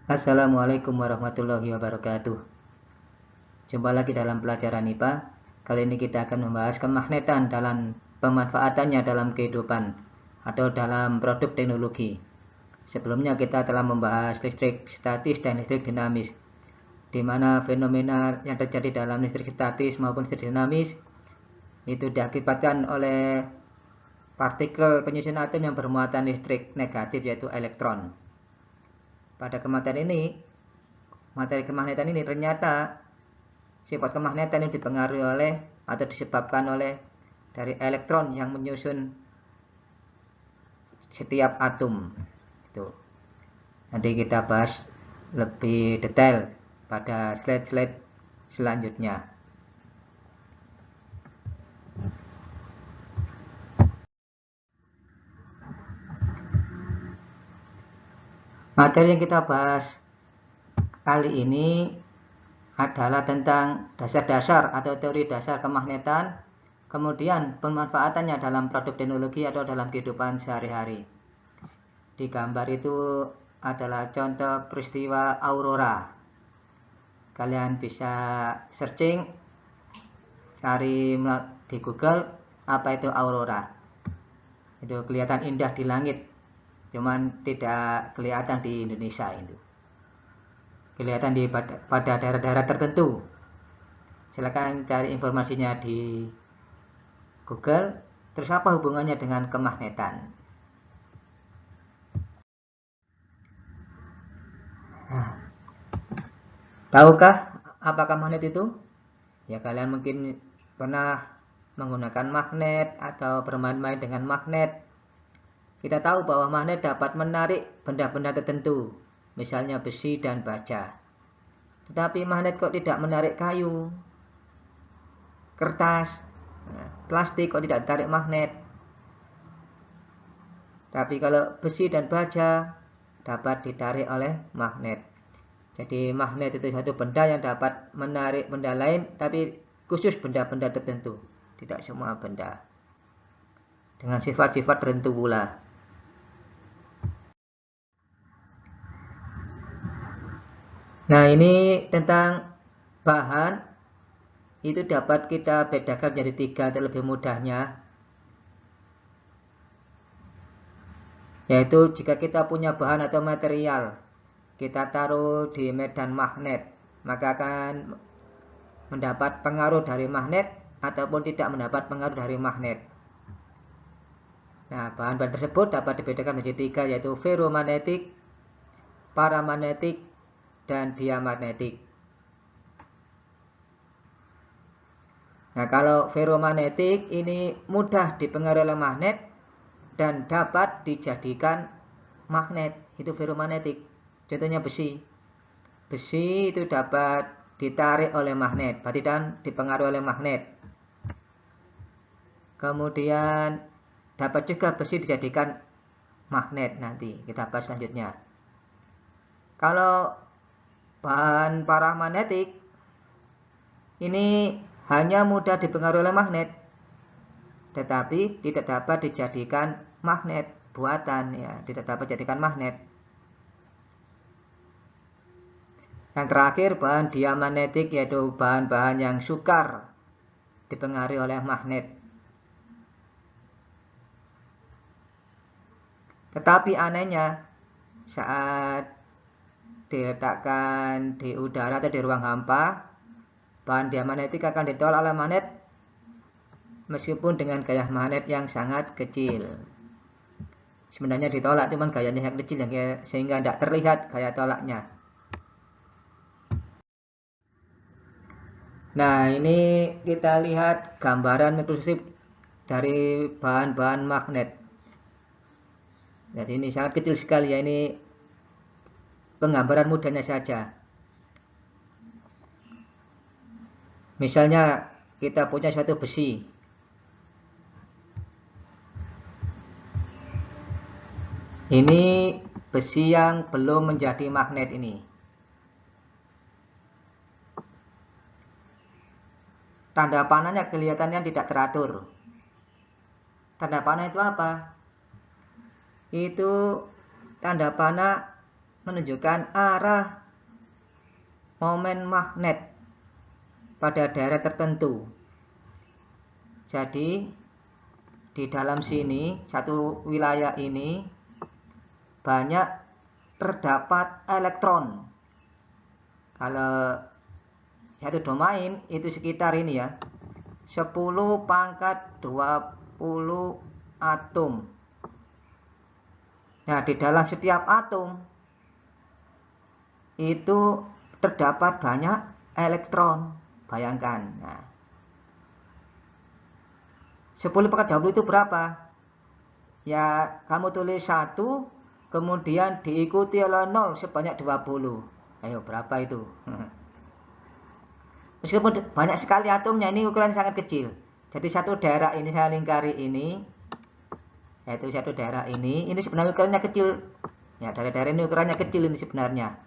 Assalamualaikum warahmatullahi wabarakatuh. Jumpa lagi dalam pelajaran IPA. Kali ini kita akan membahas kemagnetan dalam pemanfaatannya dalam kehidupan atau dalam produk teknologi. Sebelumnya kita telah membahas listrik statis dan listrik dinamis, di mana fenomena yang terjadi dalam listrik statis maupun listrik dinamis itu diakibatkan oleh partikel penyusun atom yang bermuatan listrik negatif, yaitu elektron. Pada materi kemagnetan ini ternyata sifat kemagnetan yang dipengaruhi oleh atau disebabkan oleh dari elektron yang menyusun setiap atom. Itu nanti kita bahas lebih detail pada slide-slide selanjutnya. Materi yang kita bahas kali ini adalah tentang dasar-dasar atau teori dasar kemagnetan, kemudian pemanfaatannya dalam produk teknologi atau dalam kehidupan sehari-hari. Di gambar itu adalah contoh peristiwa aurora. Kalian bisa searching, cari di Google apa itu aurora. Itu kelihatan indah di langit, cuman tidak kelihatan di Indonesia itu. Kelihatan pada daerah-daerah tertentu. Silakan cari informasinya di Google. Terus apa hubungannya dengan kemagnetan? Tahukah apakah magnet itu? Ya, kalian mungkin pernah menggunakan magnet atau bermain-main dengan magnet. Kita tahu bahwa magnet dapat menarik benda-benda tertentu, misalnya besi dan baja. Tetapi magnet kok tidak menarik kayu, kertas, plastik kok tidak ditarik magnet. Tapi kalau besi dan baja dapat ditarik oleh magnet. Jadi magnet itu satu benda yang dapat menarik benda lain, tapi khusus benda-benda tertentu, tidak semua benda. Dengan sifat-sifat tertentu pula. Nah, ini tentang bahan, itu dapat kita bedakan menjadi 3 untuk lebih mudahnya. Yaitu jika kita punya bahan atau material, kita taruh di medan magnet, maka akan mendapat pengaruh dari magnet ataupun tidak mendapat pengaruh dari magnet. Nah, bahan-bahan tersebut dapat dibedakan menjadi 3, yaitu ferromagnetik, paramagnetik, dan diamagnetik. Nah, kalau ferromagnetik ini mudah dipengaruhi oleh magnet dan dapat dijadikan magnet, itu ferromagnetik. Contohnya besi. Besi itu dapat ditarik oleh magnet, berarti dan dipengaruhi oleh magnet. Kemudian dapat juga besi dijadikan magnet, nanti kita bahas selanjutnya. Kalau bahan paramagnetik ini hanya mudah dipengaruhi oleh magnet, tetapi tidak dapat dijadikan magnet buatan, ya, tidak dapat dijadikan magnet. Yang terakhir, bahan diamagnetik, yaitu bahan-bahan yang sukar dipengaruhi oleh magnet. Tetapi anehnya, saat diletakkan di udara atau di ruang hampa, bahan diamagnetik akan ditolak oleh magnet meskipun dengan gaya magnet yang sangat kecil. Sebenarnya ditolak, cuman gayanya yang kecil sehingga tidak terlihat gaya tolaknya. Nah, ini kita lihat gambaran mikroskop dari bahan-bahan magnet. Jadi ini sangat kecil sekali, ya, ini penggambaran mudahnya saja. Misalnya kita punya suatu besi. Ini besi yang belum menjadi magnet ini. Tanda panahnya kelihatannya tidak teratur. Tanda panah itu apa? Itu tanda panah menunjukkan arah momen magnet pada daerah tertentu. Jadi di dalam sini, satu wilayah ini banyak terdapat elektron. Kalau satu domain itu sekitar ini ya, 10⁻20 atom. Nah, di dalam setiap atom itu terdapat banyak elektron. Bayangkan. Nah, 10⁻20 itu berapa? Ya, kamu tulis 1, kemudian diikuti oleh 0 sebanyak 20. Ayo, berapa itu? Meskipun banyak sekali atomnya, ini ukuran sangat kecil. Jadi satu daerah ini saya lingkari ini, yaitu satu daerah ini sebenarnya ukurannya kecil. Ya, daerah-daerah ini ukurannya kecil ini sebenarnya.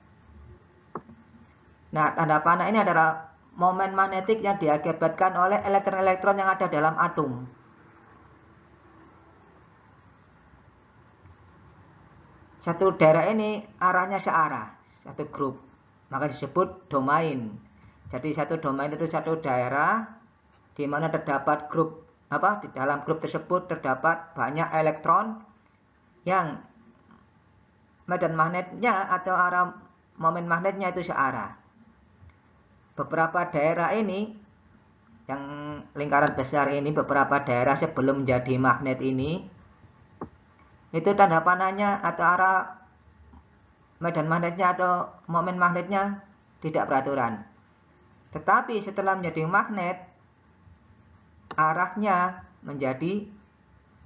Nah, tanda panah ini adalah momen magnetik yang diakibatkan oleh elektron-elektron yang ada dalam atom. Satu daerah ini arahnya searah, satu grup, maka disebut domain. Jadi satu domain itu satu daerah di mana terdapat grup di dalam grup tersebut terdapat banyak elektron yang medan magnetnya atau arah momen magnetnya itu searah. Beberapa daerah ini yang lingkaran besar ini, beberapa daerah sebelum menjadi magnet ini itu tanda panahnya atau arah medan magnetnya atau momen magnetnya tidak beraturan. Tetapi setelah menjadi magnet, arahnya menjadi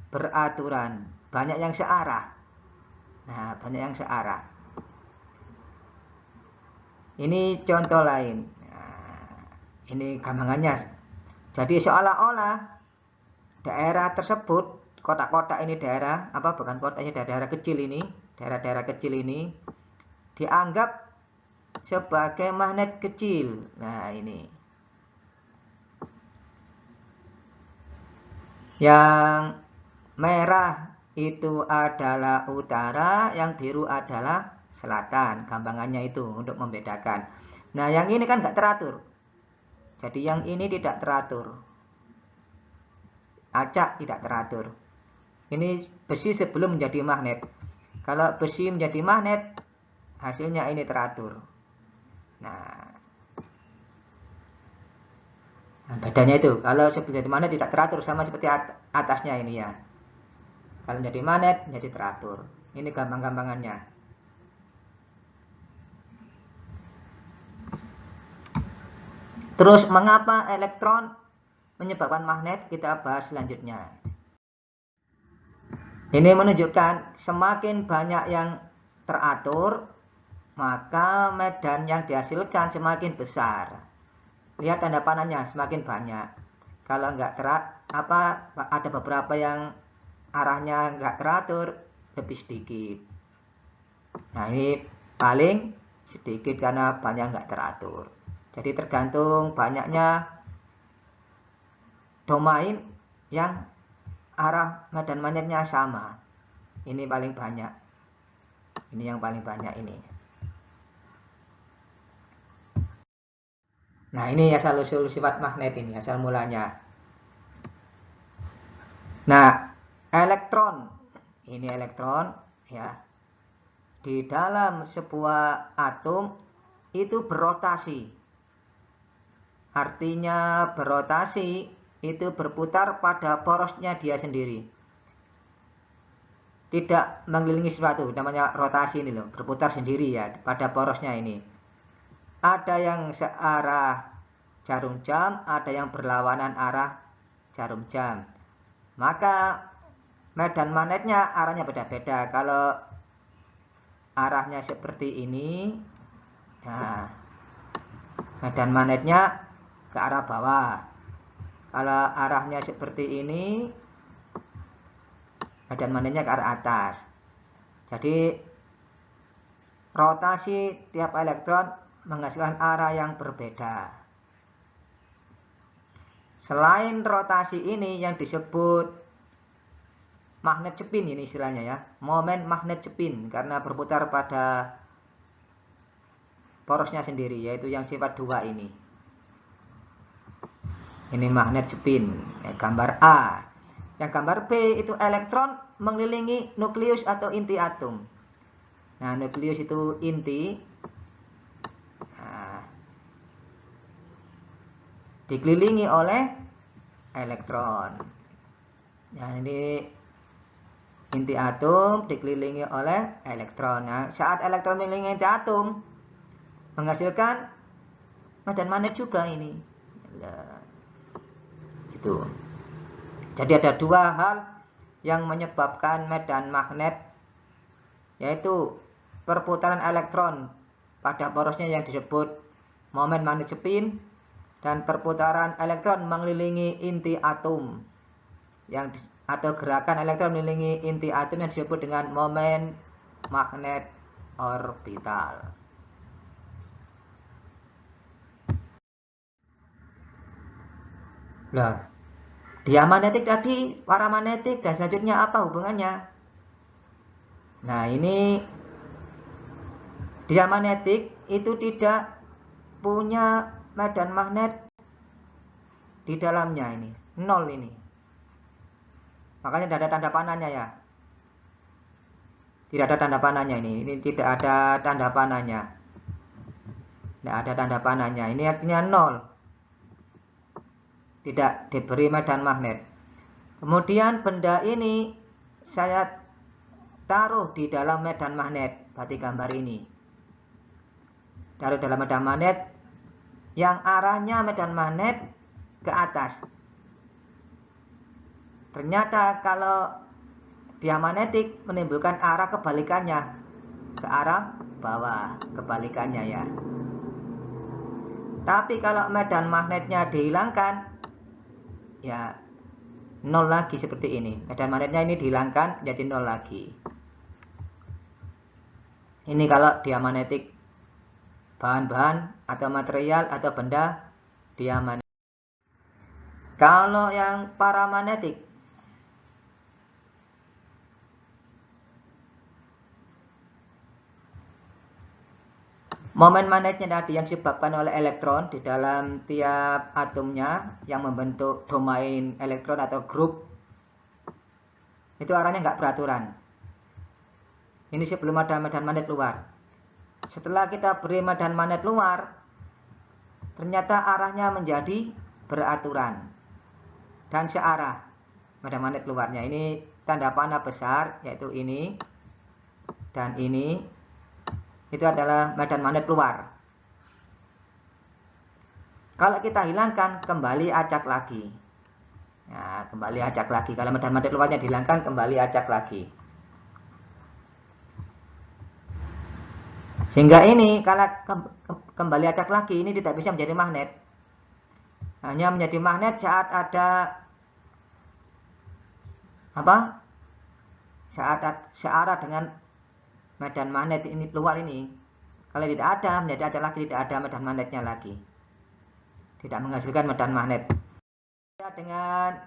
beraturan, banyak yang searah. Nah, banyak yang searah. Ini contoh lain. Nah, ini gampangannya. Jadi seolah-olah daerah tersebut, kotak-kotak ini daerah, bukan kotak, ini daerah kecil ini, daerah-daerah kecil ini dianggap sebagai magnet kecil. Nah, ini. Yang merah itu adalah utara, yang biru adalah selatan. Gampangannya itu untuk membedakan. Nah, yang ini kan nggak teratur. Jadi yang ini tidak teratur. Acak tidak teratur. Ini besi sebelum menjadi magnet. Kalau besi menjadi magnet, hasilnya ini teratur. Nah, bedanya itu. Kalau menjadi magnet tidak teratur, sama seperti atasnya ini ya. Kalau menjadi magnet, menjadi teratur. Ini gampang-gampangannya. Terus mengapa elektron menyebabkan magnet? Kita bahas selanjutnya. Ini menunjukkan semakin banyak yang teratur, maka medan yang dihasilkan semakin besar. Lihat tanda panahnya, semakin banyak. Kalau enggak ada beberapa yang arahnya enggak teratur, lebih sedikit. Nah, ini paling sedikit karena banyak enggak teratur. Jadi tergantung banyaknya domain yang arah medan magnetnya sama. Ini paling banyak. Ini yang paling banyak ini. Nah, ini asal-usul sifat magnet ini, asal mulanya. Nah, elektron. Ini elektron ya. Di dalam sebuah atom itu berotasi. Artinya berotasi itu berputar pada porosnya dia sendiri. Tidak mengelilingi sesuatu, namanya rotasi ini loh, berputar sendiri ya pada porosnya ini. Ada yang searah jarum jam, ada yang berlawanan arah jarum jam. Maka medan magnetnya arahnya beda-beda. Kalau arahnya seperti ini, nah, medan magnetnya ke arah bawah. Kalau arahnya seperti ini, medan magnetnya ke arah atas. Jadi rotasi tiap elektron menghasilkan arah yang berbeda. Selain rotasi ini yang disebut magnet spin, ini istilahnya ya, momen magnet spin, karena berputar pada porosnya sendiri, yaitu yang sifat 2 ini. Ini magnet spin, gambar A. Yang gambar B itu elektron mengelilingi nukleus atau inti atom. Nah, nukleus itu inti. Nah, dikelilingi oleh elektron. Nah, ini inti atom dikelilingi oleh elektron. Nah, saat elektron mengelilingi inti atom menghasilkan medan magnet juga ini. Itu. Jadi ada 2 hal yang menyebabkan medan magnet, yaitu perputaran elektron pada porosnya yang disebut momen magnet spin, dan perputaran elektron mengelilingi inti atom atau gerakan elektron mengelilingi inti atom yang disebut dengan momen magnet orbital. Nah, diamagnetik tadi, paramagnetik, dan selanjutnya apa hubungannya? Nah, ini diamagnetik itu tidak punya medan magnet di dalamnya, ini 0 ini. Makanya tidak ada tanda panahnya ya. Tidak ada tanda panahnya ini. Ini tidak ada tanda panahnya. Tidak ada tanda panahnya. Ini artinya 0. Tidak diberi medan magnet. Kemudian benda ini saya taruh di dalam medan magnet, berarti gambar ini. Taruh dalam medan magnet yang arahnya medan magnet ke atas. Ternyata kalau diamagnetik menimbulkan arah kebalikannya, ke arah bawah, kebalikannya ya. Tapi kalau medan magnetnya dihilangkan, ya 0 lagi seperti ini. Medan magnetnya ini dihilangkan jadi 0 lagi. Ini kalau diamagnetik, bahan-bahan atau material atau benda diamagnetik. Kalau yang paramagnetik, momen magnetnya tadi yang disebabkan oleh elektron di dalam tiap atomnya yang membentuk domain elektron atau grup, itu arahnya nggak beraturan. Ini sebelum ada medan magnet luar. Setelah kita beri medan magnet luar, ternyata arahnya menjadi beraturan dan searah medan magnet luarnya. Ini tanda panah besar, yaitu ini dan ini. Itu adalah medan magnet luar. Kalau kita hilangkan, kembali acak lagi. Nah, kembali acak lagi. Kalau medan magnet luarnya dihilangkan, kembali acak lagi. Sehingga ini, kalau kembali acak lagi, ini tidak bisa menjadi magnet. Hanya menjadi magnet saat ada apa? Saat searah dengan medan magnet ini keluar ini. Kalau tidak ada, menjadi acak lagi, tidak ada medan magnetnya lagi. Tidak menghasilkan medan magnet. Dengan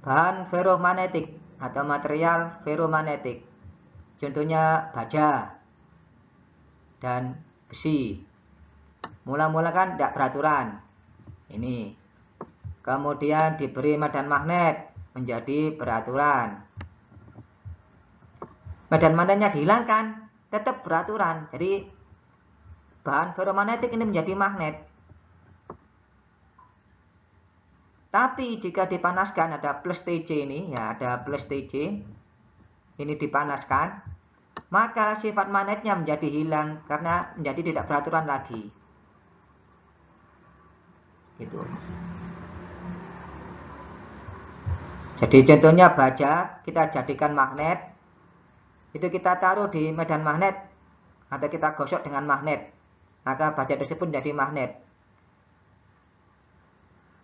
bahan ferromagnetik atau material ferromagnetik. Contohnya baja dan besi. Mula-mula kan tidak beraturan. Ini. Kemudian diberi medan magnet menjadi beraturan. Medan magnetnya dihilangkan, tetap beraturan. Jadi bahan ferromagnetik ini menjadi magnet. Tapi jika dipanaskan, ada plus Tc ini, ya ada plus Tc. Ini dipanaskan, maka sifat magnetnya menjadi hilang karena menjadi tidak beraturan lagi. Gitu. Jadi contohnya baja kita jadikan magnet. Itu kita taruh di medan magnet atau kita gosok dengan magnet, maka baja tersebut menjadi magnet.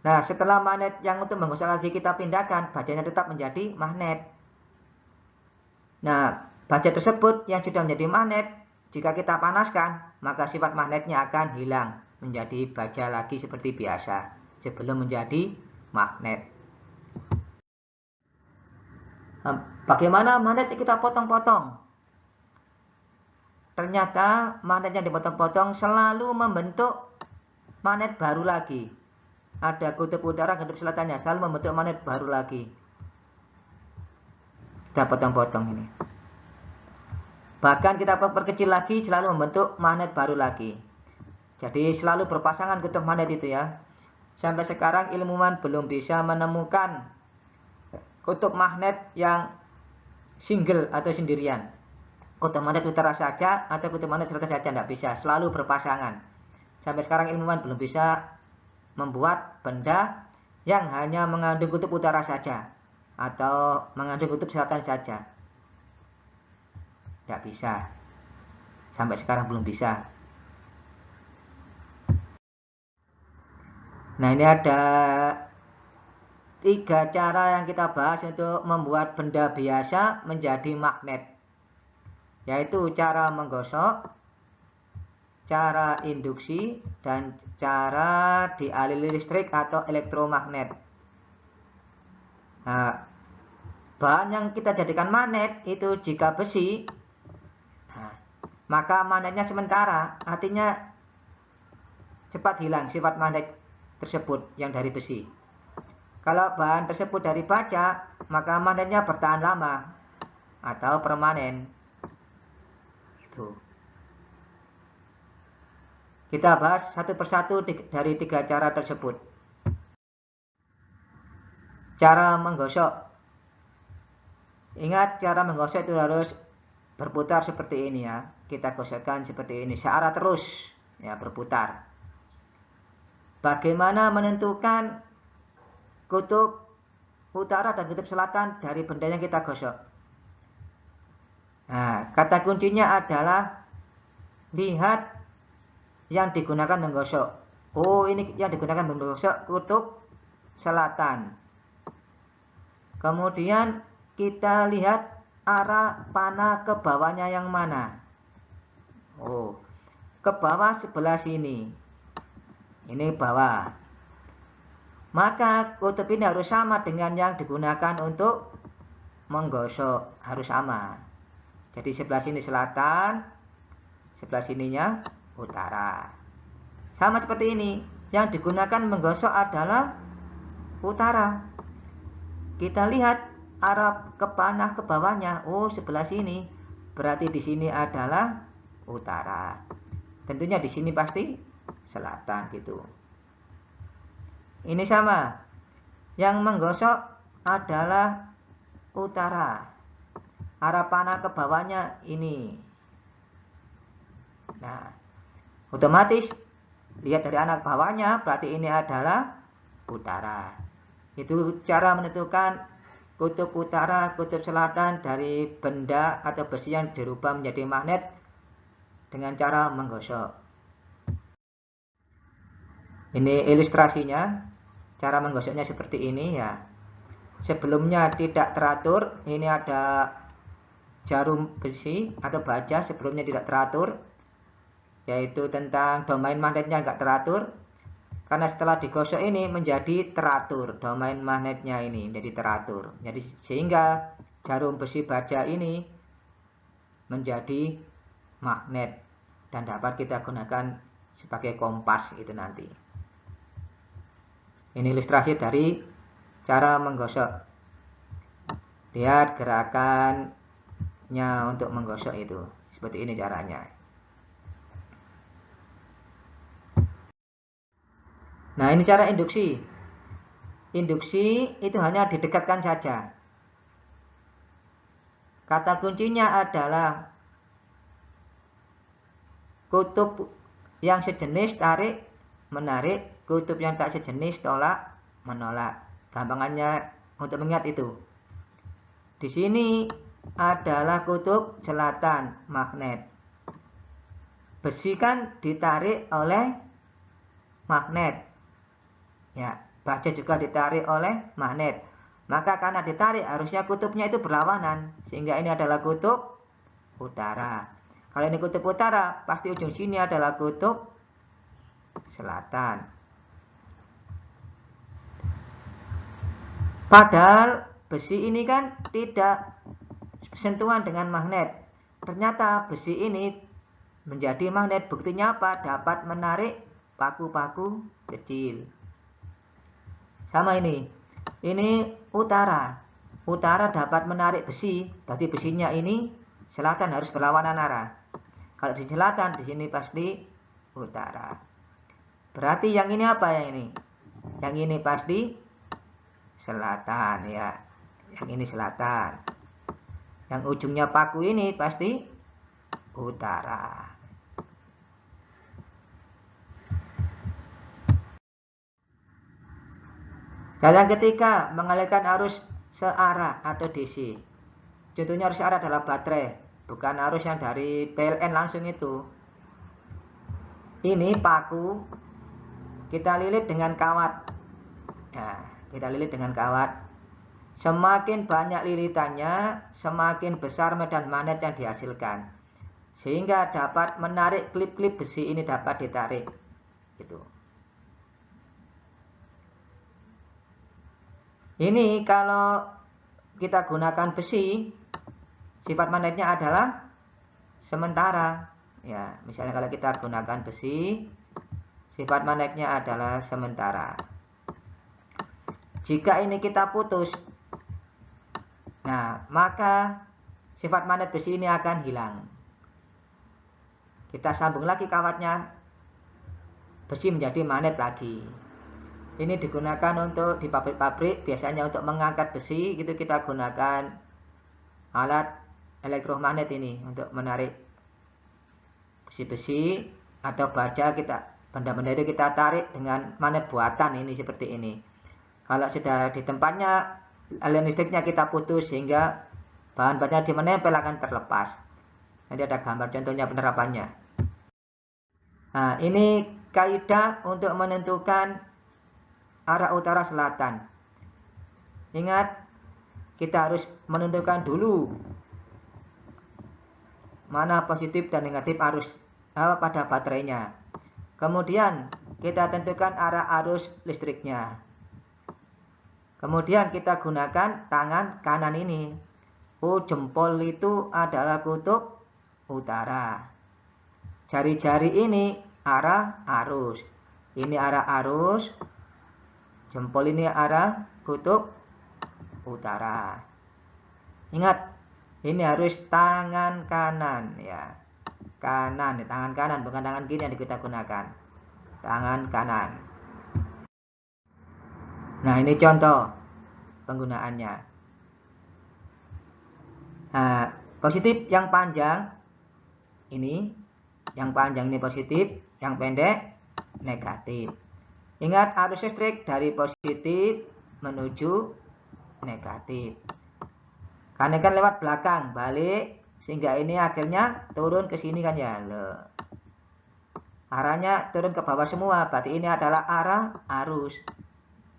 Nah, setelah magnet yang untuk menggosok lagi kita pindahkan, bajanya tetap menjadi magnet. Nah, baja tersebut yang sudah menjadi magnet, jika kita panaskan, maka sifat magnetnya akan hilang, menjadi baja lagi seperti biasa sebelum menjadi magnet. Bagaimana magnet kita potong-potong? ternyata magnet yang dipotong-potong selalu membentuk magnet baru lagi. Ada kutub utara, kutub selatannya, selalu membentuk magnet baru lagi. Kita potong-potong ini. Bahkan kita perkecil lagi, selalu membentuk magnet baru lagi. Jadi selalu berpasangan kutub magnet itu ya. Sampai sekarang ilmuwan belum bisa menemukan kutub magnet yang single atau sendirian. Kutub magnet utara saja atau kutub magnet selatan saja, tidak bisa. Selalu berpasangan. Sampai sekarang ilmuwan belum bisa membuat benda yang hanya mengandung kutub utara saja atau mengandung kutub selatan saja. Tidak bisa. Sampai sekarang belum bisa. Nah, ini ada 3 cara yang kita bahas untuk membuat benda biasa menjadi magnet, yaitu cara menggosok, cara induksi, dan cara dialiri listrik atau elektromagnet. Nah, bahan yang kita jadikan magnet itu jika besi, maka magnetnya sementara, artinya cepat hilang sifat magnet tersebut yang dari besi. Kalau bahan tersebut dari baja, maka magnetnya bertahan lama atau permanen. Itu. Kita bahas satu persatu dari 3 cara tersebut. Cara menggosok. Ingat, cara menggosok itu harus berputar seperti ini ya. Kita gosokkan seperti ini, searah terus ya, berputar. Bagaimana menentukan kutub utara dan kutub selatan dari benda yang kita gosok? Nah, kata kuncinya adalah lihat yang digunakan menggosok. Oh, ini yang digunakan menggosok kutub selatan. Kemudian kita lihat arah panah ke bawahnya yang mana. Oh, ke bawah sebelah sini. Ini bawah. Maka kutub ini harus sama dengan yang digunakan untuk menggosok. Harus sama. Jadi sebelah sini selatan, sebelah sininya utara. Sama seperti ini. Yang digunakan menggosok adalah utara. Kita lihat arah ke panah ke bawahnya. Oh, sebelah sini. Berarti di sini adalah utara. Tentunya di sini pasti selatan gitu. Ini sama. Yang menggosok adalah utara. Arah panah ke bawahnya ini. Nah, otomatis lihat dari arah bawahnya berarti ini adalah utara. Itu cara menentukan kutub utara, kutub selatan dari benda atau besi yang dirubah menjadi magnet dengan cara menggosok. Ini ilustrasinya, cara menggosoknya seperti ini ya. Sebelumnya tidak teratur, ini ada jarum besi atau baja sebelumnya tidak teratur, yaitu tentang domain magnetnya nggak teratur. Karena setelah digosok ini menjadi teratur, domain magnetnya ini jadi teratur. Jadi sehingga jarum besi baja ini menjadi magnet dan dapat kita gunakan sebagai kompas itu nanti. Ini ilustrasi dari cara menggosok. Lihat gerakannya untuk menggosok itu. Seperti ini caranya. Nah, ini cara induksi. Induksi itu hanya didekatkan saja. Kata kuncinya adalah kutub yang sejenis tarik, menarik, kutub yang tak sejenis tolak, menolak. Gampangannya untuk mengingat itu. Di sini adalah kutub selatan, magnet. Besi kan ditarik oleh magnet. Ya, baja juga ditarik oleh magnet. Maka karena ditarik harusnya kutubnya itu berlawanan. Sehingga ini adalah kutub utara. Kalau ini kutub utara, pasti ujung sini adalah kutub selatan. Padahal besi ini kan tidak sentuhan dengan magnet. Ternyata besi ini menjadi magnet. Buktinya apa? Dapat menarik paku-paku kecil. Sama ini utara. Utara dapat menarik besi, berarti besinya ini selatan harus berlawanan arah. Kalau di selatan, di sini pasti utara. Berarti yang ini apa yang ini? Yang ini pasti selatan ya. Yang ini selatan. Yang ujungnya paku ini pasti utara. Jalan ketiga, mengalirkan arus searah atau DC. Contohnya arus searah adalah baterai, bukan arus yang dari PLN langsung itu. Ini paku, kita lilit dengan kawat. Nah, kita lilit dengan kawat. Semakin banyak lilitannya, semakin besar medan magnet yang dihasilkan. Sehingga dapat menarik klip-klip besi ini dapat ditarik. Gitu. Ini kalau kita gunakan besi, sifat magnetnya adalah sementara. Ya, misalnya kalau kita gunakan besi, sifat magnetnya adalah sementara. Jika ini kita putus, nah maka sifat magnet besi ini akan hilang. Kita sambung lagi kawatnya, besi menjadi magnet lagi. Ini digunakan untuk di pabrik-pabrik, biasanya untuk mengangkat besi, gitu kita gunakan alat elektromagnet ini untuk menarik besi-besi atau baja, benda-benda itu kita tarik dengan magnet buatan ini seperti ini. Kalau sudah di tempatnya aliran listriknya kita putus sehingga bahan-bahannya di menempel akan terlepas. Nanti ada gambar contohnya penerapannya. Nah, ini kaidah untuk menentukan arah utara selatan. Ingat, kita harus menentukan dulu mana positif dan negatif arus pada baterainya. Kemudian kita tentukan arah arus listriknya. Kemudian kita gunakan tangan kanan ini. Oh, jempol itu adalah kutub utara. Jari-jari ini arah arus. Ini arah arus. Jempol ini arah kutub utara. Ingat, ini harus tangan kanan ya. Kanan, tangan kanan, bukan tangan kiri yang kita gunakan. Tangan kanan. Nah, ini contoh penggunaannya. Nah, positif yang panjang ini, yang panjang ini positif, yang pendek negatif. Ingat, arus listrik dari positif menuju negatif. Karena kan lewat belakang, balik, sehingga ini akhirnya turun ke sini kan ya. Loh. Arahnya turun ke bawah semua, berarti ini adalah arah arus.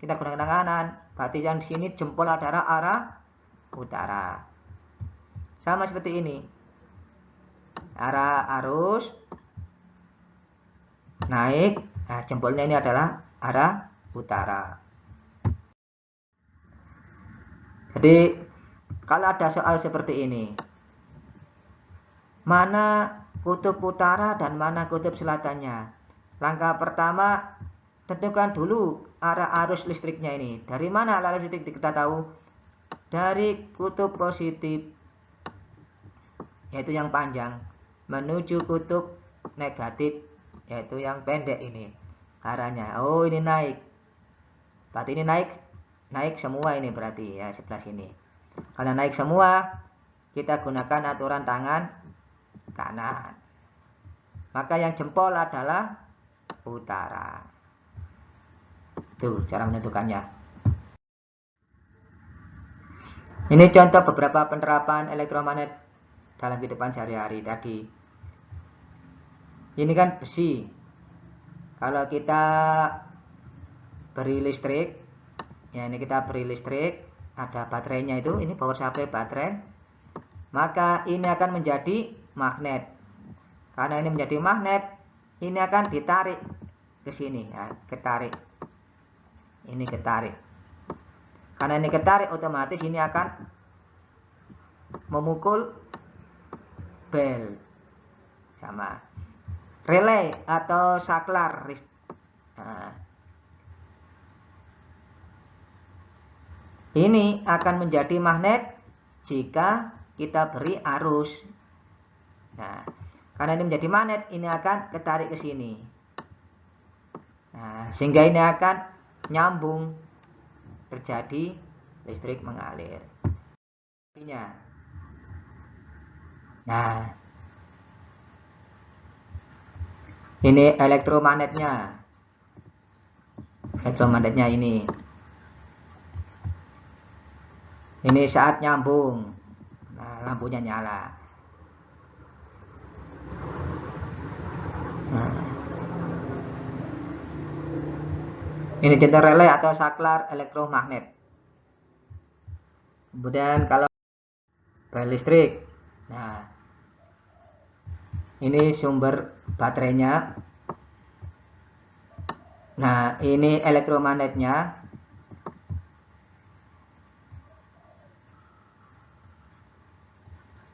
Kita gunakan kanan, berarti yang di sini jempol adalah arah utara. Sama seperti ini. Arah arus naik, nah jempolnya ini adalah arah utara. Jadi kalau ada soal seperti ini, mana kutub utara dan mana kutub selatannya? Langkah pertama, tentukan dulu arah arus listriknya ini. Dari mana arus listrik kita tahu? Dari kutub positif, yaitu yang panjang, menuju kutub negatif, yaitu yang pendek ini. Arahnya, oh ini naik, berarti ini naik semua ini berarti ya, sebelah sini. Karena naik semua, kita gunakan aturan tangan kanan. Maka yang jempol adalah utara. Tuh cara menentukannya. Ini contoh beberapa penerapan elektromagnet dalam kehidupan sehari-hari tadi. Ini kan besi. Kalau kita beri listrik, ya ini kita beri listrik, ada baterainya itu, ini power supply baterai, maka ini akan menjadi magnet. Karena ini menjadi magnet, ini akan ditarik ke sini, ya, ketarik. Ini ketarik. Karena ini ketarik, otomatis ini akan memukul bel. sama. Relay atau saklar. Nah, ini akan menjadi magnet jika kita beri arus. Nah, karena ini menjadi magnet, ini akan ketarik ke sini. Nah, sehingga ini akan nyambung, terjadi listrik mengalir. Nah, ini elektromagnetnya. Elektromagnetnya ini. Ini saat nyambung. Nah, lampunya nyala. Nah, ini contoh relay atau saklar elektromagnet. Kemudian kalau bel listrik, nah ini sumber baterainya. Nah, ini elektromagnetnya.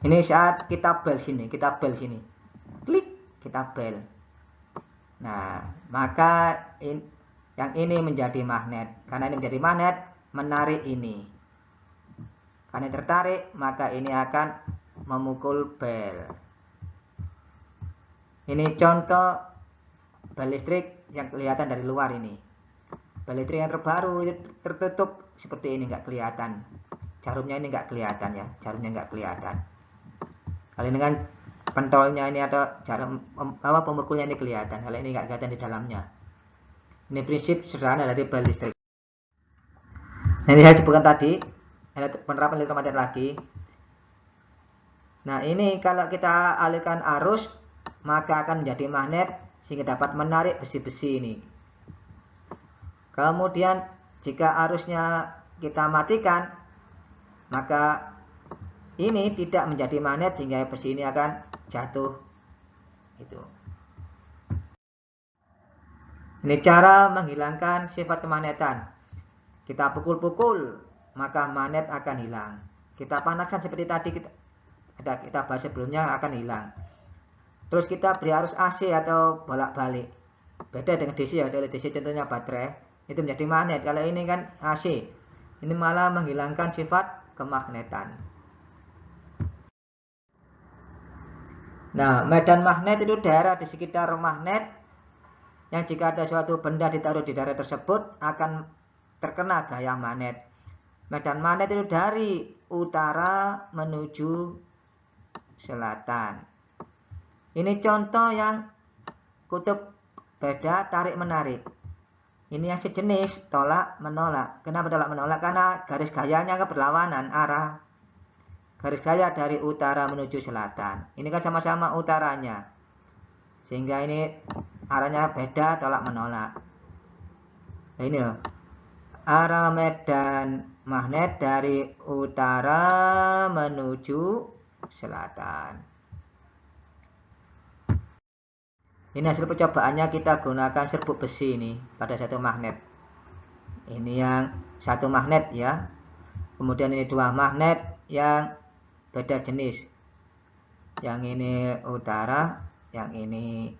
Ini saat kita bel sini, klik, kita bel. Nah, maka yang ini menjadi magnet. Karena ini menjadi magnet, menarik ini. Karena tertarik, maka ini akan memukul bel. Ini contoh bel listrik yang kelihatan dari luar ini. Bel listrik yang terbaru tertutup seperti ini, nggak kelihatan. Jarumnya ini nggak kelihatan ya, jarumnya nggak kelihatan. Kalau ini kan pentolnya ini atau jarum pemukulnya ini kelihatan. Kalau ini nggak kelihatan di dalamnya. Ini prinsip sederhana dari bel listrik. Nah, ini saya sebutkan tadi, penerapan elektromagnet lagi. Nah, ini kalau kita alirkan arus, maka akan menjadi magnet sehingga dapat menarik besi-besi ini. Kemudian jika arusnya kita matikan, maka ini tidak menjadi magnet sehingga besi ini akan jatuh. Itu. Ini cara menghilangkan sifat kemagnetan. Kita pukul-pukul, maka magnet akan hilang. Kita panaskan seperti tadi kita bahas sebelumnya, akan hilang. Terus kita beri arus AC atau bolak-balik. Beda dengan DC ya, dari DC contohnya baterai, itu menjadi magnet. Kalau ini kan AC, ini malah menghilangkan sifat kemagnetan. Nah, medan magnet itu daerah di sekitar magnet yang jika ada suatu benda ditaruh di daerah tersebut akan terkena gaya magnet. Medan magnet itu dari utara menuju selatan. Ini contoh yang kutub beda tarik menarik. Ini yang sejenis tolak menolak. Kenapa tolak menolak? Karena garis gayanya berlawanan arah. Garis gaya dari utara menuju selatan. Ini kan sama-sama utaranya. Sehingga ini arahnya beda, tolak menolak. Nah, ini loh. Arah medan magnet dari utara menuju selatan. Ini hasil percobaannya, kita gunakan serbuk besi ini pada satu magnet. Ini yang satu magnet ya. Kemudian ini dua magnet yang beda jenis. Yang ini utara, yang ini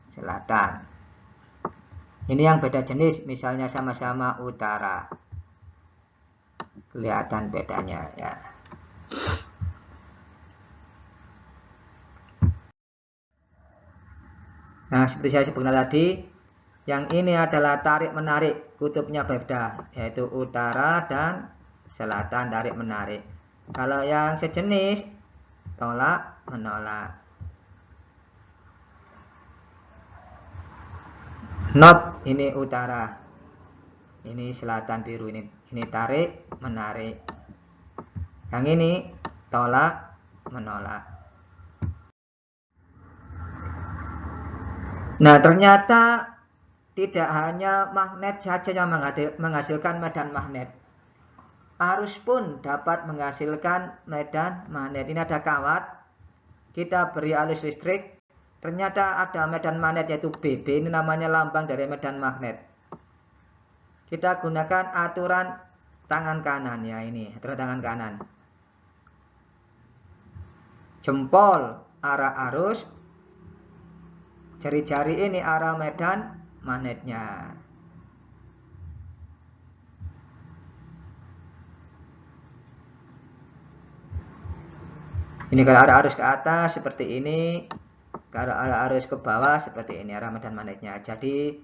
selatan. Ini yang beda jenis, misalnya sama-sama utara. Kelihatan bedanya ya. Nah, seperti saya sebutkan tadi, yang ini adalah tarik-menarik, kutubnya beda, yaitu utara dan selatan tarik-menarik. Kalau yang sejenis, tolak-menolak. Not, ini utara, ini selatan biru, ini tarik-menarik. Yang ini tolak-menolak. Nah, ternyata tidak hanya magnet saja yang menghasilkan medan magnet. Arus pun dapat menghasilkan medan magnet. Ini ada kawat, kita beri arus listrik, ternyata ada medan magnet yaitu BB, ini namanya lambang dari medan magnet. Kita gunakan aturan tangan kanan ya, ini aturan tangan kanan. Jempol arah arus, jari-jari ini arah medan magnetnya. Ini kalau arah arus ke atas seperti ini, kalau arah arus ke bawah seperti ini arah medan magnetnya. Jadi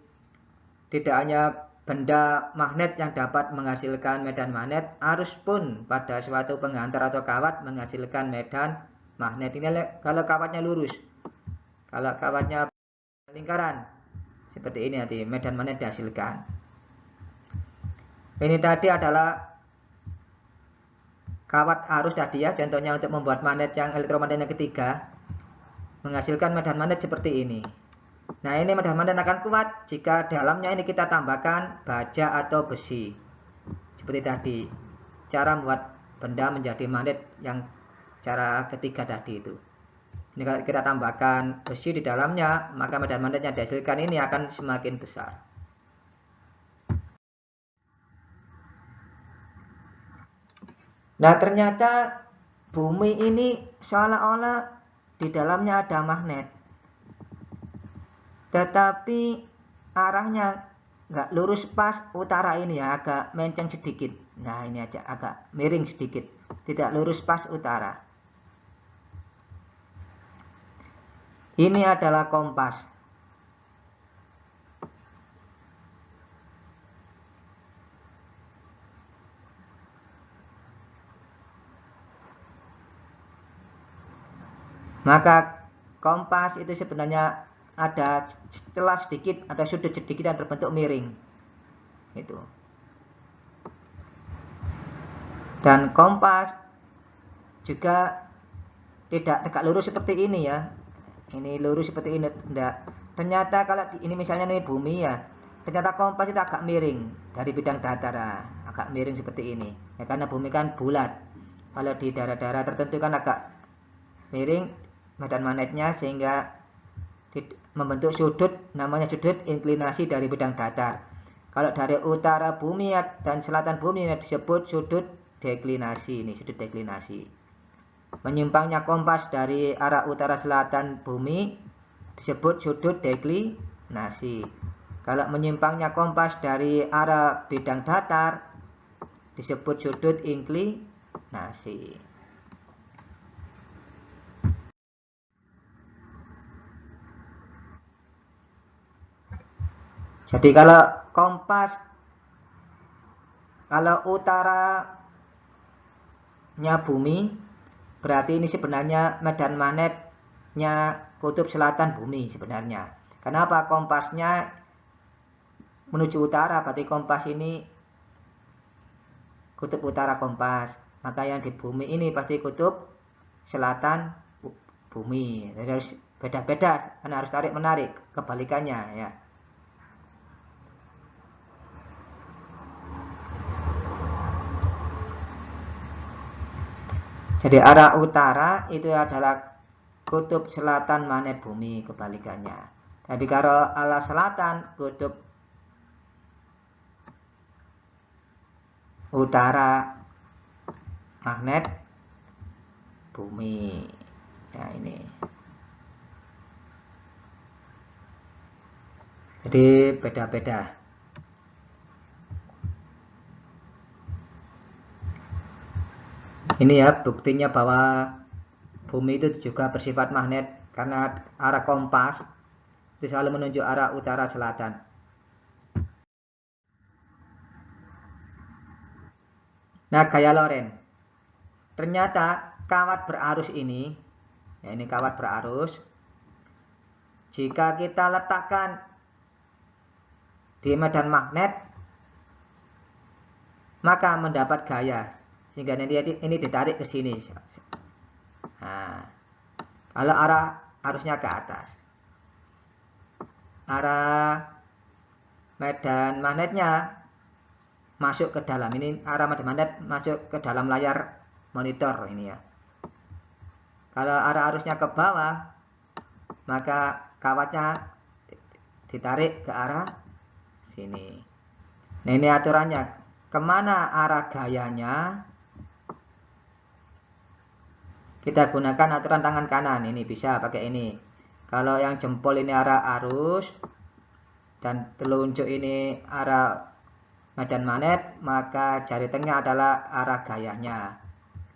tidak hanya benda magnet yang dapat menghasilkan medan magnet, arus pun pada suatu penghantar atau kawat menghasilkan medan magnet. Ini kalau kawatnya lurus. Kalau kawatnya lingkaran seperti ini nanti medan magnet dihasilkan. Ini tadi adalah kawat arus tadi ya, contohnya untuk membuat magnet yang elektromagnet yang ketiga menghasilkan medan magnet seperti ini. Nah, ini medan magnet akan kuat jika dalamnya ini kita tambahkan baja atau besi. Seperti tadi, cara membuat benda menjadi magnet yang cara ketiga tadi itu. Ini kalau kita tambahkan besi di dalamnya, maka medan magnet yang dihasilkan ini akan semakin besar. Nah, ternyata bumi ini seolah-olah di dalamnya ada magnet, tetapi arahnya nggak lurus pas utara ini ya, agak menceng sedikit. Nah, ini aja agak miring sedikit, tidak lurus pas utara. Ini adalah kompas. Maka kompas itu sebenarnya ada celah sedikit, ada sudut sedikit yang terbentuk miring. Itu. Dan kompas juga tidak tegak lurus seperti ini ya. Ini lurus seperti ini, enggak. Ternyata kalau ini misalnya ini bumi ya, ternyata kompas itu agak miring dari bidang datar, agak miring seperti ini. Ya karena bumi kan bulat. Kalau di daerah-daerah tertentu kan agak miring medan magnetnya sehingga membentuk sudut, namanya sudut inklinasi dari bidang datar. Kalau dari utara bumi dan selatan bumi disebut sudut deklinasi. Ini sudut deklinasi. Menyimpangnya kompas dari arah utara selatan bumi disebut sudut deklinasi. Kalau menyimpangnya kompas dari arah bidang datar disebut sudut inklinasi. Jadi kalau kompas, kalau utaranya bumi, berarti ini sebenarnya medan magnetnya kutub selatan bumi sebenarnya. Kenapa kompasnya menuju utara? Berarti kompas ini kutub utara kompas. Maka yang di bumi ini pasti kutub selatan bumi. Jadi harus beda-beda, karena harus tarik-menarik, kebalikannya ya. Jadi arah utara itu adalah kutub selatan magnet bumi, kebalikannya. Tapi kalau arah selatan kutub utara magnet bumi. Ya ini. Jadi beda-beda. Ini ya buktinya bahwa bumi itu juga bersifat magnet karena arah kompas itu selalu menunjuk arah utara selatan. Nah, gaya Lorentz. Ternyata kawat berarus ini, ya ini kawat berarus, jika kita letakkan di medan magnet, maka mendapat gaya. Sehingga ini ditarik ke sini. Nah, kalau arah arusnya ke atas, arah medan magnetnya masuk ke dalam. Ini arah medan magnet masuk ke dalam layar monitor ini ya. Kalau arah arusnya ke bawah, maka kawatnya ditarik ke arah sini. Nah, ini aturannya. Kemana arah gayanya? Kita gunakan aturan tangan kanan. Ini bisa pakai ini. Kalau yang jempol ini arah arus dan telunjuk ini arah medan magnet, maka jari tengah adalah arah gayahnya.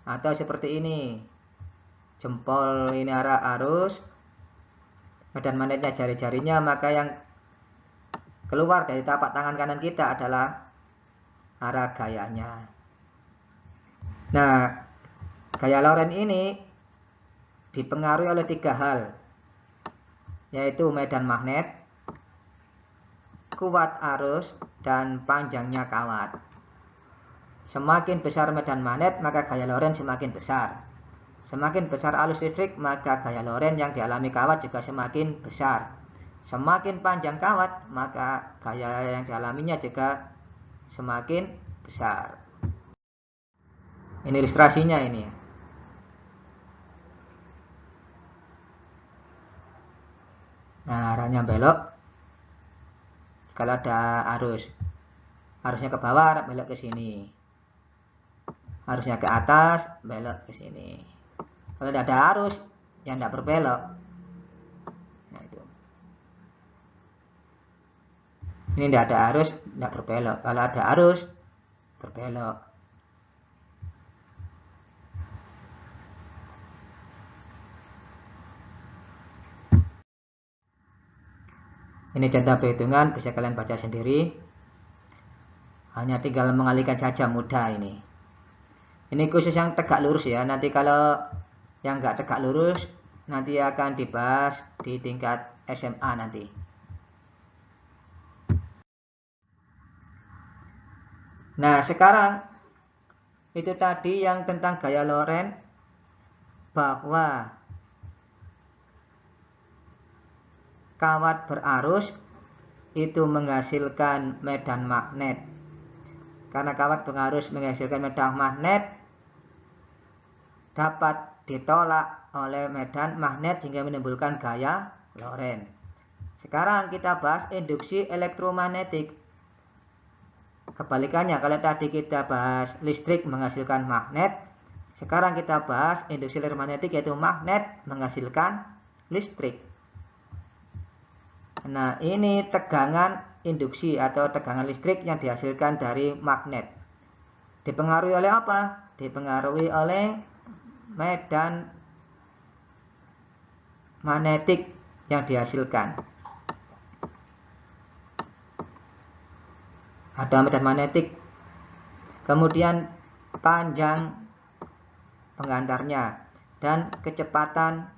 Atau seperti ini, jempol ini arah arus, medan magnetnya jari-jarinya, maka yang keluar dari tapak tangan kanan kita adalah arah gayahnya. Nah, gaya Lorentz ini dipengaruhi oleh 3 hal, yaitu medan magnet, kuat arus, dan panjangnya kawat. Semakin besar medan magnet, maka gaya Lorentz semakin besar. Semakin besar arus listrik, maka gaya Lorentz yang dialami kawat juga semakin besar. Semakin panjang kawat, maka gaya yang dialaminya juga semakin besar. Ini ilustrasinya ini. Nah, arahnya belok. Kalau ada arusnya ke bawah, belok ke sini. Arusnya ke atas, belok ke sini. Kalau tidak ada arus, yang tidak berbelok. Nah, itu. Ini tidak ada arus, tidak berbelok. Kalau ada arus, berbelok. Ini contoh perhitungan, bisa kalian baca sendiri. Hanya tinggal mengalihkan saja, mudah ini. Ini khusus yang tegak lurus ya. Nanti kalau yang nggak tegak lurus, nanti akan dibahas di tingkat SMA nanti. Nah, sekarang itu tadi yang tentang gaya Lorentz, bahwa kawat berarus itu menghasilkan medan magnet. Karena kawat berarus menghasilkan medan magnet, dapat ditolak oleh medan magnet sehingga menimbulkan gaya Lorentz. Sekarang kita bahas induksi elektromagnetik. Kebalikannya, kalau tadi kita bahas listrik menghasilkan magnet, sekarang kita bahas induksi elektromagnetik, yaitu magnet menghasilkan listrik. Nah, ini tegangan induksi atau tegangan listrik yang dihasilkan dari magnet. Dipengaruhi oleh apa? Dipengaruhi oleh medan magnetik yang dihasilkan. Ada medan magnetik, kemudian panjang pengantarnya, dan kecepatan.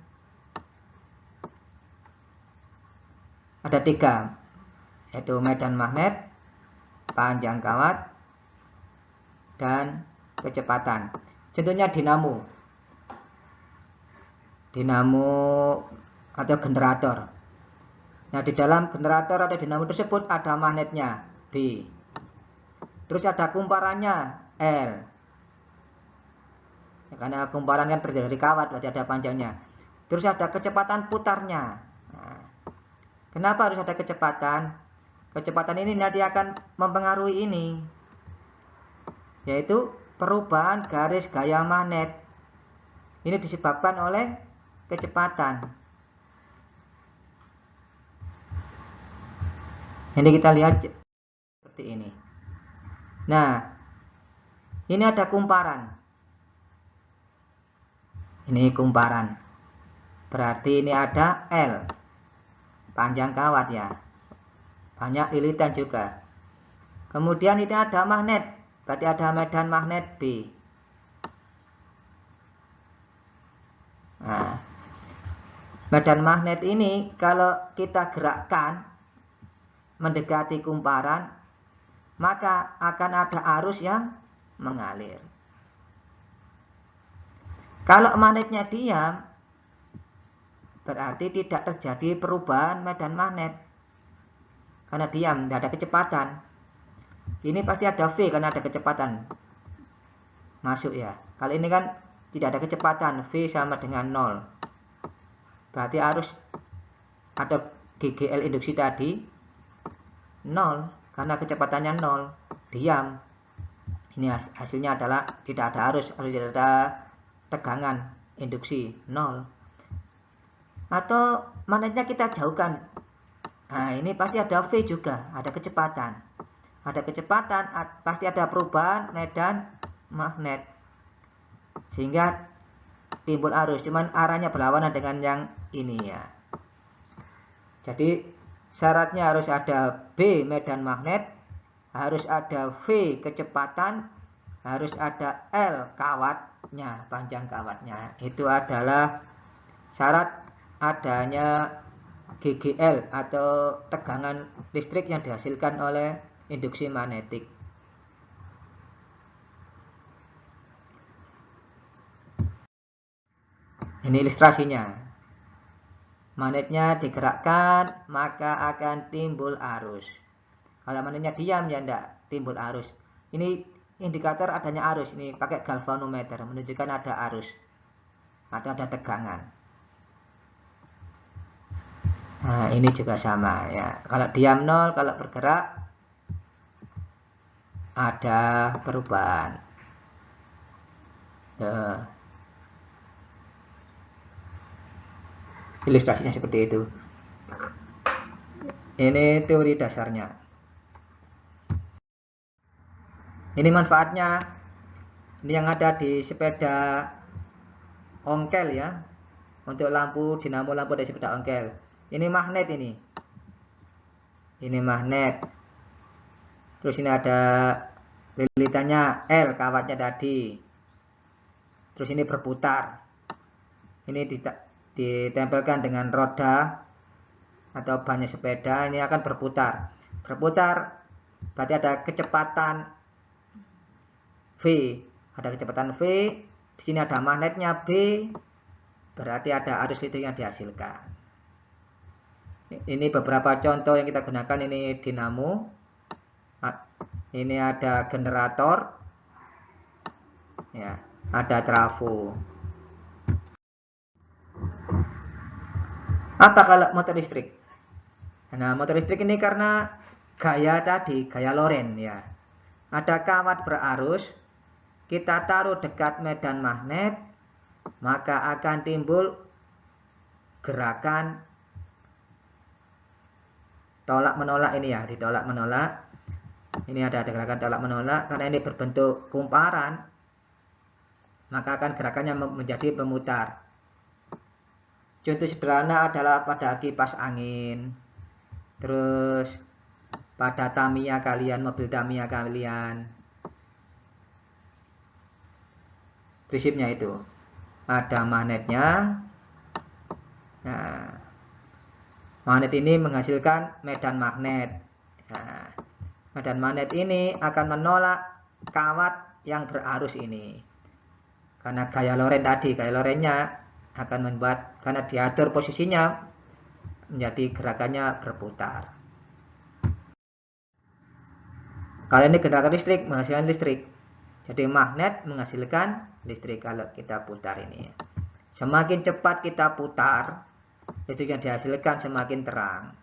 Ada 3, yaitu medan magnet, panjang kawat, dan kecepatan. Contohnya dinamo atau generator. Nah, di dalam generator atau dinamo tersebut ada magnetnya B, terus ada kumparannya L. Ya, karena kumparan kan terdiri dari kawat, berarti ada panjangnya. Terus ada kecepatan putarnya. Nah, kenapa harus ada kecepatan? Kecepatan ini nanti akan mempengaruhi ini, yaitu perubahan garis gaya magnet. Ini disebabkan oleh kecepatan. Jadi kita lihat seperti ini. Nah, ini ada kumparan. Ini kumparan. Berarti ini ada L, panjang kawat ya. Banyak lilitan juga. Kemudian ini ada magnet, berarti ada medan magnet B. Nah, medan magnet ini kalau kita gerakkan mendekati kumparan, maka akan ada arus yang mengalir. Kalau magnetnya diam, berarti tidak terjadi perubahan medan magnet. Karena diam, tidak ada kecepatan. Ini pasti ada V karena ada kecepatan masuk ya. Kali ini kan tidak ada kecepatan, V sama dengan 0. Berarti arus ada GGL induksi tadi 0 karena kecepatannya 0, diam. Ini hasilnya adalah tidak ada arus, tidak ada tegangan induksi 0. atau magnetnya kita jauhkan. Nah, ini pasti ada V juga, ada kecepatan. Ada kecepatan, pasti ada perubahan medan magnet. Sehingga timbul arus, cuman arahnya berlawanan dengan yang ini ya. Jadi syaratnya harus ada B medan magnet, harus ada V kecepatan, harus ada L kawatnya, panjang kawatnya. Itu adalah syarat adanya GGL atau tegangan listrik yang dihasilkan oleh induksi magnetik. Ini ilustrasinya. Magnetnya digerakkan, maka akan timbul arus. Kalau magnetnya diam, ya tidak timbul arus. Ini indikator adanya arus. Ini pakai galvanometer, menunjukkan ada arus atau ada tegangan. Nah, ini juga sama ya. Kalau diam 0, kalau bergerak ada perubahan. Ilustrasinya seperti itu. Ini teori dasarnya. Ini manfaatnya. Ini yang ada di sepeda ongkel ya. Untuk lampu, dinamo lampu dari sepeda ongkel. Ini magnet ini. Ini magnet. Terus ini ada lilitannya L, kawatnya tadi. Terus ini berputar. Ini ditempelkan dengan roda atau bannya sepeda, ini akan berputar. Berputar berarti ada kecepatan V, ada kecepatan V. Di sini ada magnetnya B, berarti ada arus listrik yang dihasilkan. Ini beberapa contoh yang kita gunakan. Ini dinamo, ini ada generator, ya, ada trafo. Apa kalau motor listrik? Nah, motor listrik ini karena gaya tadi, gaya Lorentz ya. Ada kawat berarus, kita taruh dekat medan magnet, maka akan timbul gerakan tolak menolak ini ya, ditolak menolak. Ini ada gerakan tolak menolak karena ini berbentuk kumparan, maka akan gerakannya menjadi pemutar. Contoh sederhana adalah pada kipas angin, terus pada Tamiya kalian, mobil Tamiya kalian. Prinsipnya itu. Ada magnetnya. Nah, magnet ini menghasilkan medan magnet. Nah, medan magnet ini akan menolak kawat yang berarus ini. Karena gaya Lorentz tadi, gaya Lorentz-nya akan membuat, karena diatur posisinya menjadi gerakannya berputar. Kalau ini generator listrik menghasilkan listrik, jadi magnet menghasilkan listrik kalau kita putar ini. Semakin cepat kita putar, listrik yang dihasilkan semakin terang.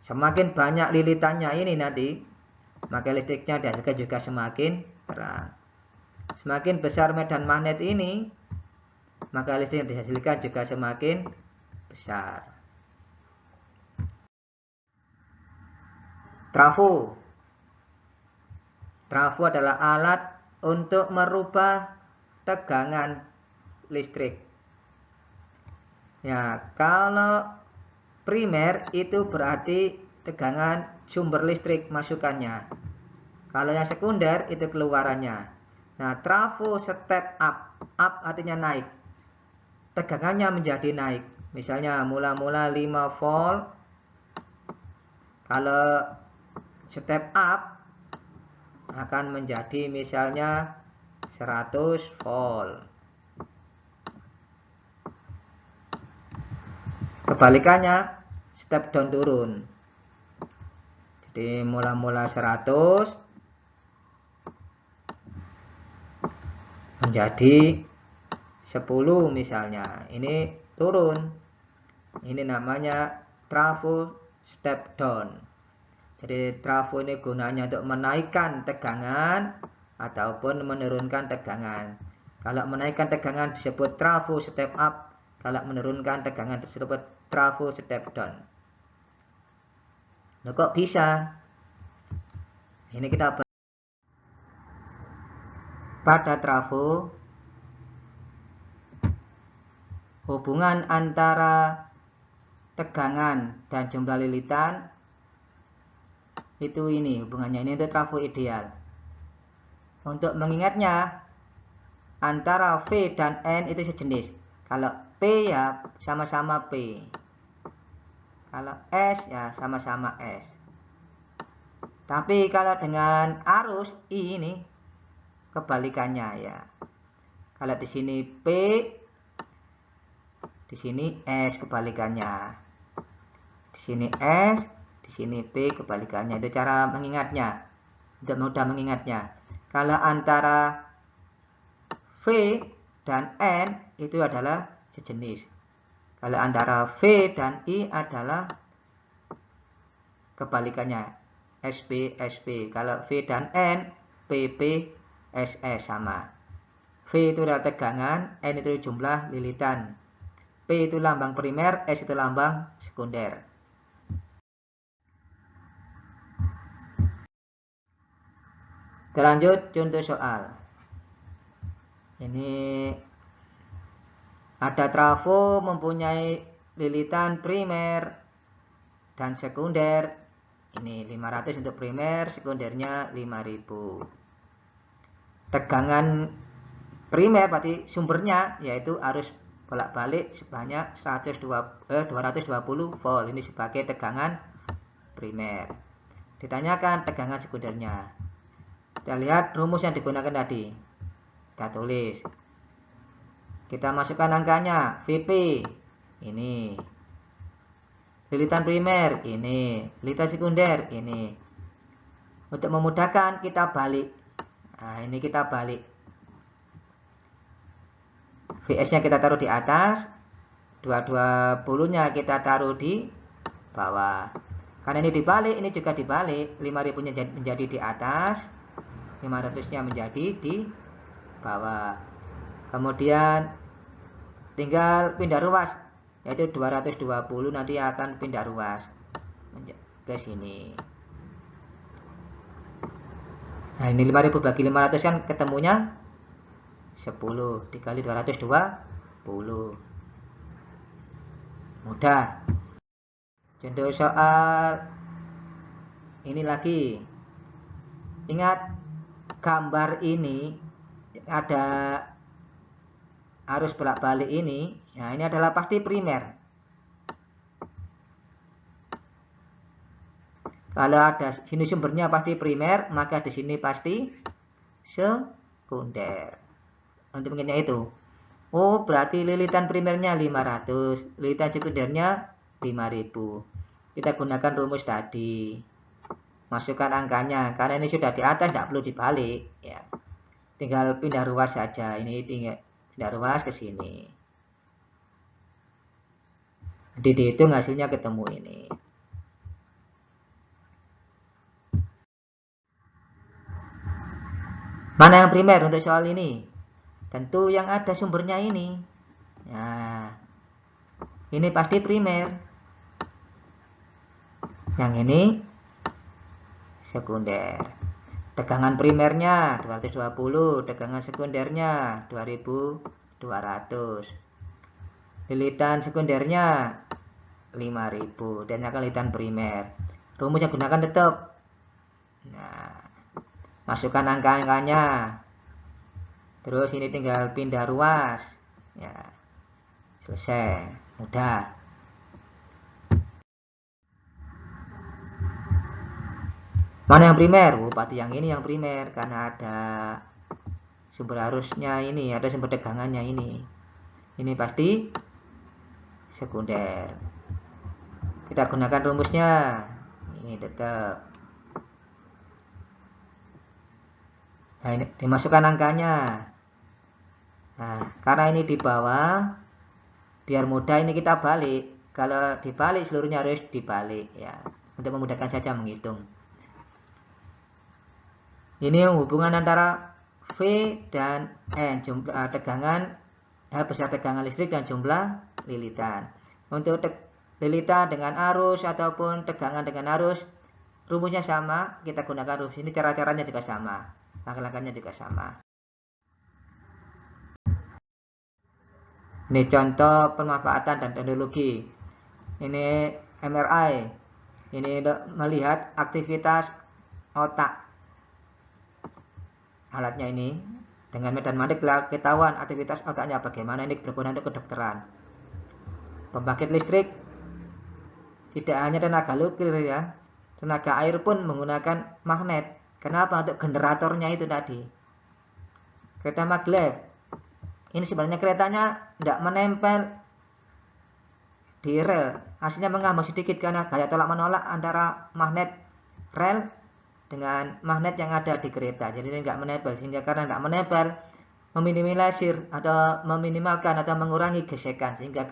Semakin banyak lilitannya ini nanti, maka listriknya dihasilkan juga semakin terang. Semakin besar medan magnet ini, maka listrik yang dihasilkan juga semakin besar. Trafo. Trafo adalah alat untuk merubah tegangan listrik. Ya, kalau primer itu berarti tegangan sumber listrik masukannya. Kalau yang sekunder itu keluarannya. Nah, trafo step up. Up artinya naik. Tegangannya menjadi naik. Misalnya mula-mula 5 volt. Kalau step up akan menjadi misalnya 100 volt. Kebalikannya step down turun. Jadi mula-mula 100 menjadi 10 misalnya. Ini turun. Ini namanya trafo step down. Jadi trafo ini gunanya untuk menaikkan tegangan ataupun menurunkan tegangan. Kalau menaikkan tegangan disebut trafo step up. kalau menurunkan tegangan tersebut trafo step down. Nah, kok bisa? Ini kita pada trafo hubungan antara tegangan dan jumlah lilitan itu ini hubungannya, ini untuk trafo ideal. Untuk mengingatnya, antara V dan N itu sejenis. Kalau P ya sama-sama P, kalau S ya sama-sama S. Tapi kalau dengan arus I ini kebalikannya ya. Kalau di sini P, di sini S kebalikannya. Di sini S, di sini P kebalikannya. Itu cara mengingatnya. Untuk mudah mengingatnya. Kalau antara V dan N itu adalah sejenis. Kalau antara V dan I adalah kebalikannya. SB, SB. Kalau V dan N, PP, SS sama. V itu adalah tegangan, N itu jumlah lilitan. P itu lambang primer, S itu lambang sekunder. Kita lanjut contoh soal. Ini ada trafo mempunyai lilitan primer dan sekunder. Ini 500 untuk primer, sekundernya 5000. Tegangan primer berarti sumbernya yaitu arus bolak-balik sebanyak 220 volt. Ini sebagai tegangan primer. Ditanyakan tegangan sekundernya. Kita lihat rumus yang digunakan tadi. Kita tulis. Kita masukkan angkanya. VP ini. Lilitan primer ini. Lilitan sekunder ini. Untuk memudahkan kita balik. Nah, ini kita balik. VS-nya kita taruh di atas. 220-nya kita taruh di bawah. Karena ini dibalik, ini juga dibalik. 5000-nya menjadi di atas. 500-nya menjadi di bawah. Kemudian tinggal pindah ruas, yaitu 220 nanti akan pindah ruas ke sini. Nah, ini 5000 bagi 500 kan ketemunya 10 dikali 220. Mudah. Contoh soal ini lagi. Ingat gambar ini ada arus bolak-balik ini. Nah, ini adalah pasti primer. Kalau ada sini sumbernya pasti primer, maka di sini pasti sekunder. Untuk mengingatnya itu. Oh, berarti lilitan primernya 500, lilitan sekundernya 5000. Kita gunakan rumus tadi. Masukkan angkanya, karena ini sudah di atas, tidak perlu dibalik. Ya. Tinggal pindah ruas saja. Ini tinggal pindah ruas ke sini. Nanti dihitung hasilnya ketemu ini. Mana yang primer untuk soal ini? Tentu yang ada sumbernya ini. Nah, ini pasti primer. Yang ini sekunder. Tegangan primernya 220, tegangan sekundernya 2200. Lilitan sekundernya 5000 dan akan lilitan primer. Rumus yang gunakan tetap. Nah, masukkan angka-angkanya. Terus ini tinggal pindah ruas. Ya. Selesai. Mudah. Mana yang primer? Oh, pasti yang ini yang primer karena ada sumber arusnya ini, ada sumber tegangannya ini. Ini pasti sekunder. Kita gunakan rumusnya. Ini tetap. Nah, ini dimasukkan angkanya. Nah, karena ini di bawah, biar mudah ini kita balik. Kalau dibalik seluruhnya harus dibalik ya, untuk memudahkan saja menghitung. Ini hubungan antara V dan N, jumlah tegangan besar tegangan listrik dan jumlah lilitan. Untuk lilitan dengan arus ataupun tegangan dengan arus, rumusnya sama, kita gunakan rumus ini. Cara-caranya juga sama, langkah-langkahnya juga sama. Ini contoh pemanfaatan dan teknologi. Ini MRI. Ini melihat aktivitas otak. Alatnya ini dengan medan magnetik ketahuan aktivitas otaknya bagaimana. Ini berguna untuk kedokteran. Pembangkit listrik tidak hanya tenaga nuklir ya, tenaga air pun menggunakan magnet. Kenapa? Untuk generatornya itu tadi. Kereta maglev ini sebenarnya keretanya tidak menempel di rel, hasilnya mengambang sedikit karena gaya tolak menolak antara magnet rel dengan magnet yang ada di kereta. Jadi ini tidak menempel, sehingga karena tidak menempel meminimalisir atau meminimalkan atau mengurangi gesekan sehingga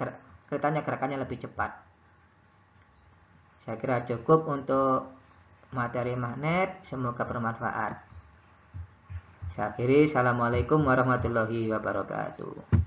keretanya gerakannya lebih cepat. Saya kira cukup untuk materi magnet, semoga bermanfaat. Saya akhiri, assalamualaikum warahmatullahi wabarakatuh.